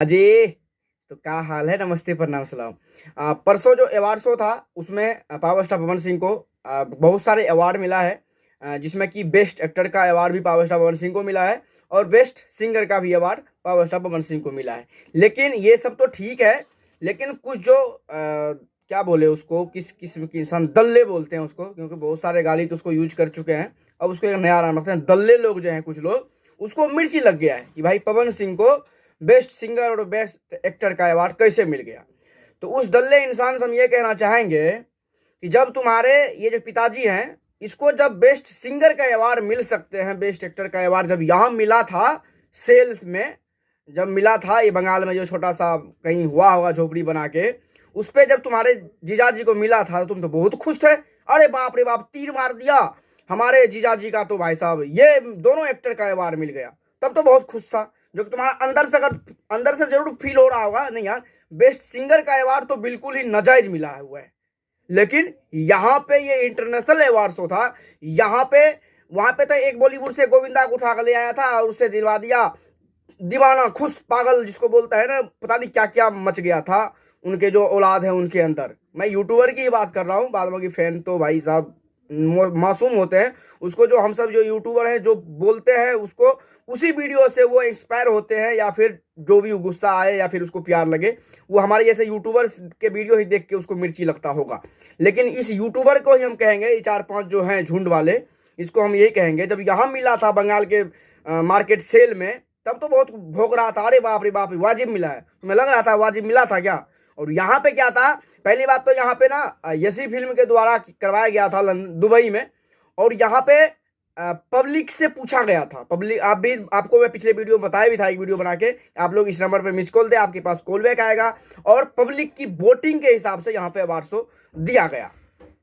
अजय, तो क्या हाल है? नमस्ते, प्रणाम, सलाम। परसों जो अवार्ड शो था उसमें पावर स्टार पवन सिंह को बहुत सारे अवार्ड मिला है, जिसमें कि बेस्ट एक्टर का अवार्ड भी पावर स्टार पवन सिंह को मिला है और बेस्ट सिंगर का भी award power star Pawan Singh को मिला है। लेकिन ये सब तो ठीक है, लेकिन कुछ जो क्या बोले उसको, किस किस्म के इंसान, दल्ले बोलते हैं उसको, क्योंकि बहुत सारे गाली तो उसको यूज कर चुके हैं। अब उसको एक नया नाम रखते हैं दल्ले लोग जो हैं, कुछ लोग उसको मिर्ची लग गया है कि भाई पवन सिंह को बेस्ट सिंगर और बेस्ट एक्टर का अवार्ड कैसे मिल गया। तो उस दल्ले इंसान से हम ये कहना चाहेंगे कि जब तुम्हारे ये जो पिताजी हैं, इसको जब बेस्ट सिंगर का अवार्ड मिल सकते हैं, बेस्ट एक्टर का अवार्ड जब यहाँ मिला था सेल्स में, जब मिला था ये बंगाल में जो छोटा सा कहीं हुआ होगा झोपड़ी बना के, उस पर जब तुम्हारे जीजाजी को मिला था तो तुम तो बहुत खुश थे। अरे बाप रे बाप, तीर मार दिया हमारे जीजाजी का, तो भाई साहब ये दोनों एक्टर का अवार्ड मिल गया, तब तो बहुत खुश था। जो तुम्हारा अंदर से, अगर अंदर से जरूर फील हो रहा होगा, नहीं यार बेस्ट सिंगर का अवार्ड तो बिल्कुल ही नाजायज मिला हुआ है। लेकिन यहाँ पे ये इंटरनेशनल अवार्ड शो था, यहाँ पे वहां पे तो एक बॉलीवुड से गोविंदा को उठा कर ले आया था और उससे दिलवा दिया, दीवाना खुश पागल जिसको बोलता है ना, पता नहीं क्या क्या मच गया था उनके जो औलाद है उनके अंदर। मैं यूट्यूबर की ही बात कर रहा हूँ, बाद बाकी फैन तो भाई साहब मासूम होते हैं। उसको जो हम सब जो यूट्यूबर हैं जो बोलते हैं, उसको उसी वीडियो से वो इंस्पायर होते हैं, या फिर जो भी गुस्सा आए या फिर उसको प्यार लगे, वो हमारे जैसे यूट्यूबर्स के वीडियो ही देख के उसको मिर्ची लगता होगा। लेकिन इस यूट्यूबर को ही हम कहेंगे, ये 4-5 जो हैं झुंड वाले, इसको हम यही कहेंगे, जब यहाँ मिला था बंगाल के मार्केट सेल में, तब तो बहुत भोग रहा था, अरे बाप रे बाप वाजिब मिला है। तुम्हें लग रहा था वाजिब मिला था क्या? और यहाँ पे क्या था, पहली बात तो यहाँ पे ना यसी फिल्म के द्वारा करवाया गया था दुबई में, और यहाँ पे पब्लिक से पूछा गया था। पब्लिक, आप भी, आपको मैं पिछले वीडियो में बताया भी था, एक वीडियो बना के, आप लोग इस नंबर पे मिस कॉल दे, आपके पास कॉल बैक आएगा, और पब्लिक की वोटिंग के हिसाब से यहाँ पे अवार्ड शो दिया गया।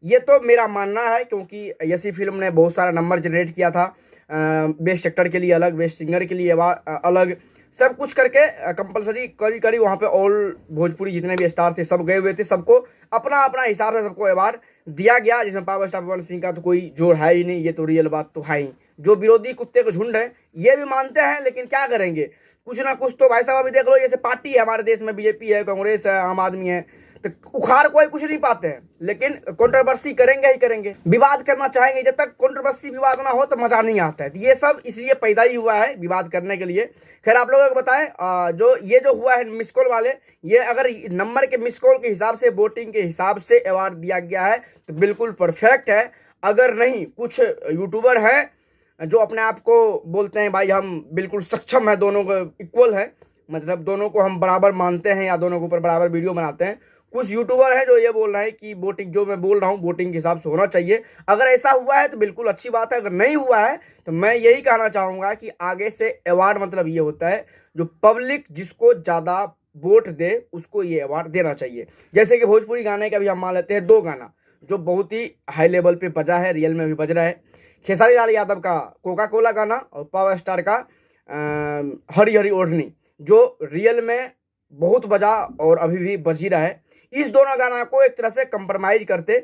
ये तो मेरा मानना है, क्योंकि यसी फिल्म ने बहुत सारा नंबर जनरेट किया था, बेस्ट एक्टर के लिए अलग, बेस्ट सिंगर के लिए अलग, सब कुछ करके कंपलसरी करी करी वहाँ पे ऑल भोजपुरी जितने भी स्टार थे सब गए हुए थे, सबको अपना अपना हिसाब से सबको अवार्ड दिया गया, जिसमें पावर स्टार पवन सिंह का तो कोई जोर है ही नहीं। ये तो रियल बात तो है ही। जो विरोधी कुत्ते का झुंड है ये भी मानते हैं, लेकिन क्या करेंगे, कुछ ना कुछ तो भाई साहब अभी देख लो, जैसे पार्टी है हमारे देश में, बीजेपी है, कांग्रेस है, आम आदमी है, तो उखाड़ कोई कुछ नहीं पाते हैं, लेकिन कंट्रोवर्सी करेंगे ही करेंगे, विवाद करना चाहेंगे। जब तक कंट्रोवर्सी विवाद ना हो तो मजा नहीं आता है। तो ये सब इसलिए पैदा ही हुआ है विवाद करने के लिए। खैर आप लोगों को बताएं, जो ये जो हुआ है मिस कॉल वाले, ये अगर नंबर के मिस कॉल के हिसाब से, वोटिंग के हिसाब से अवार्ड दिया गया है तो बिल्कुल परफेक्ट है। अगर नहीं, कुछ यूट्यूबर हैं जो अपने आप को बोलते हैं भाई हम बिल्कुल सक्षम है, दोनों को इक्वल है, मतलब दोनों को हम बराबर मानते हैं या दोनों के ऊपर बराबर वीडियो बनाते हैं। कुछ यूट्यूबर हैं जो ये बोल रहे हैं कि वोटिंग, जो मैं बोल रहा हूँ वोटिंग के हिसाब से होना चाहिए। अगर ऐसा हुआ है तो बिल्कुल अच्छी बात है, अगर नहीं हुआ है तो मैं यही कहना चाहूँगा कि आगे से अवार्ड मतलब ये होता है, जो पब्लिक जिसको ज़्यादा वोट दे उसको ये अवार्ड देना चाहिए। जैसे कि भोजपुरी गाने का भी हम मान लेते हैं, 2 गाना जो बहुत ही हाई लेवल पे बजा है, रियल में भी बज रहा है, खेसारी लाल यादव का कोका कोला गाना और पावर स्टार का हरी हरी ओढ़नी, जो रियल में बहुत बजा और अभी भी बज ही रहा है। इस दोनों गाना को एक तरह से कंप्रोमाइज करते,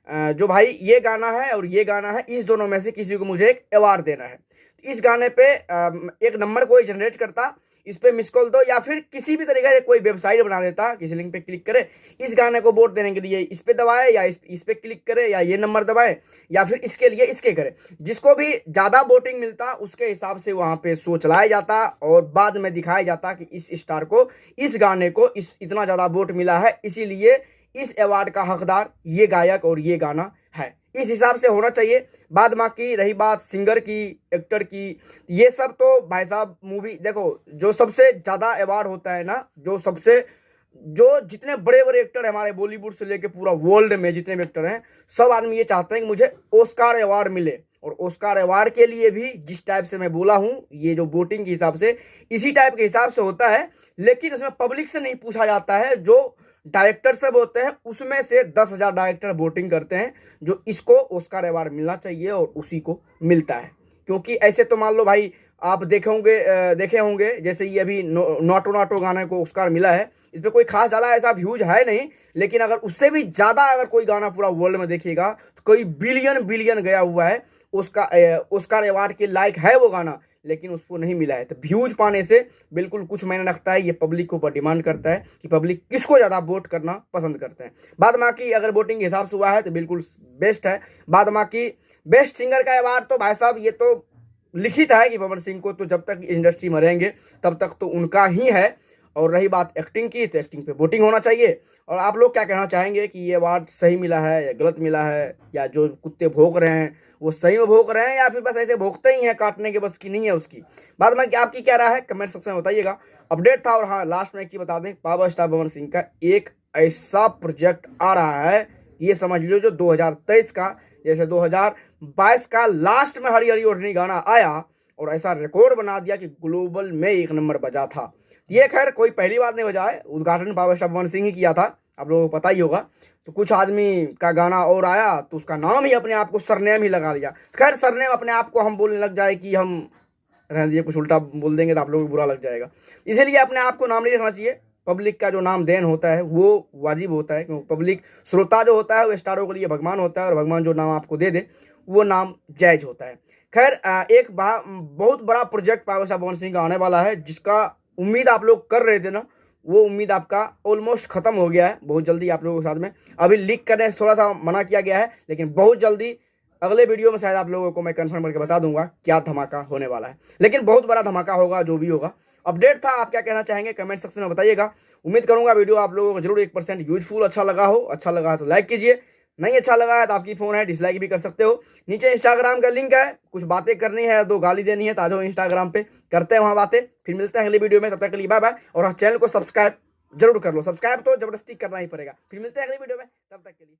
जो भाई ये गाना है और ये गाना है, इस दोनों में से किसी को मुझे एक अवार्ड देना है, इस गाने पे एक नंबर कोई जनरेट करता, इस पे मिस कॉल दो, या फिर किसी भी तरीके से कोई वेबसाइट बना देता, किसी लिंक पे क्लिक करे, इस गाने को वोट देने के लिए इस पे दबाए, या इस पे क्लिक करे, या ये नंबर दबाए, या फिर इसके लिए इसके करे। जिसको भी ज़्यादा वोटिंग मिलता उसके हिसाब से वहाँ पे शो चलाया जाता और बाद में दिखाया जाता कि इस स्टार को, इस गाने को इतना ज़्यादा वोट मिला है, इसीलिए इस अवार्ड का हकदार ये गायक और ये गाना है। इस हिसाब से होना चाहिए। बाद बाकी रही बात सिंगर की, एक्टर की, ये सब तो भाई साहब मूवी देखो, जो सबसे ज़्यादा अवार्ड होता है ना, जो जितने बड़े बड़े एक्टर हैं हमारे बॉलीवुड से लेके पूरा वर्ल्ड में जितने भी एक्टर हैं, सब आदमी ये चाहते हैं कि मुझे ऑस्कार अवार्ड मिले। और ऑस्कार अवार्ड के लिए भी जिस टाइप से मैं बोला हूँ, ये जो वोटिंग के हिसाब से, इसी टाइप के हिसाब से होता है। लेकिन इसमें पब्लिक से नहीं पूछा जाता है, जो डायरेक्टर सब होते हैं उसमें से 10,000 डायरेक्टर वोटिंग करते हैं जो इसको ऑस्कार अवार्ड मिलना चाहिए, और उसी को मिलता है। क्योंकि ऐसे तो मान लो भाई, आप देखे होंगे जैसे ये अभी नाटो नाटो गाने को ऑस्कार मिला है, इस पर कोई खास ज़्यादा ऐसा व्यूज है नहीं, लेकिन अगर उससे भी ज़्यादा अगर कोई गाना पूरा वर्ल्ड में देखिएगा तो कोई बिलियन बिलियन गया हुआ है, उसका ऑस्कार अवार्ड के लायक है वो गाना। लेकिन उसको नहीं मिला है। तो व्यूज पाने से बिल्कुल कुछ मायने रखता है, ये पब्लिक के ऊपर डिमांड करता है कि पब्लिक किसको ज़्यादा वोट करना पसंद करते हैं। बाद बाकी अगर वोटिंग के हिसाब से हुआ है तो बिल्कुल बेस्ट है। बाद बाकी बेस्ट सिंगर का अवार्ड तो भाई साहब ये तो लिखित है कि पवन सिंह को तो जब तक इंडस्ट्री में रहेंगे तब तक तो उनका ही है। और रही बात एक्टिंग की, तो एक्टिंग पे वोटिंग होना चाहिए। और आप लोग क्या कहना चाहेंगे कि ये अवार्ड सही मिला है या गलत मिला है, या जो कुत्ते भौंक रहे हैं वो सही में भौंक रहे हैं या फिर बस ऐसे भौंकते ही हैं, काटने के बस की नहीं है उसकी। बाद में आपकी क्या राय है कमेंट सेक्शन में बताइएगा। अपडेट था। और हाँ, लास्ट में एक चीज बता दें, पावर स्टार पवन सिंह का एक ऐसा प्रोजेक्ट आ रहा है, ये समझ लो जो 2023 का, जैसे 2022 का लास्ट में हरी हरी ओढ़नी गाना आया और ऐसा रिकॉर्ड बना दिया कि ग्लोबल में 1 नंबर बजा था। ये खैर कोई पहली बार नहीं बजा है, उद्घाटन पावर स्टार पवन सिंह ही किया था, आप लोगों को पता ही होगा। तो कुछ आदमी का गाना और आया तो उसका नाम ही अपने आप को सरनेम ही लगा लिया। खैर सरनेम अपने आप को हम बोलने लग जाए कि हम रहने दिए, कुछ उल्टा बोल देंगे तो आप लोगों को बुरा लग जाएगा, इसीलिए अपने आप को नाम नहीं रखना चाहिए। पब्लिक का जो नाम देन होता है वो वाजिब होता है, क्योंकि पब्लिक श्रोता जो होता है वो स्टारों के लिए भगवान होता है, और भगवान जो नाम आपको दे दे वो नाम जायज होता है। खैर एक बहुत बड़ा project power star Pawan Singh का आने वाला है, जिसका उम्मीद आप लोग कर रहे थे ना, वो उम्मीद आपका ऑलमोस्ट खत्म हो गया है। बहुत जल्दी आप लोगों के साथ में अभी लीक करने से थोड़ा सा मना किया गया है, लेकिन बहुत जल्दी अगले वीडियो में शायद आप लोगों को मैं कंफर्म करके बता दूंगा क्या धमाका होने वाला है। लेकिन बहुत बड़ा धमाका होगा जो भी होगा। अपडेट था, आप क्या कहना चाहेंगे कमेंट सेक्शन में बताइएगा। उम्मीद करूंगा वीडियो आप लोगों को जरूर 1% यूजफुल अच्छा लगा हो। अच्छा लगा है तो लाइक कीजिए, नहीं अच्छा लगा है तो आपकी फोन है, डिसलाइक भी कर सकते हो। नीचे इंस्टाग्राम का लिंक है, कुछ बातें करनी है, 2 गाली देनी है तो आ जाओ इंस्टाग्राम पे, करते हैं वहाँ बातें। फिर मिलते हैं अगली वीडियो में, तब तक के लिए बाय बाय। और चैनल को सब्सक्राइब जरूर कर लो, सब्सक्राइब तो जबरदस्ती करना ही पड़ेगा। फिर मिलते हैं अगली वीडियो में, तब तक के लिए।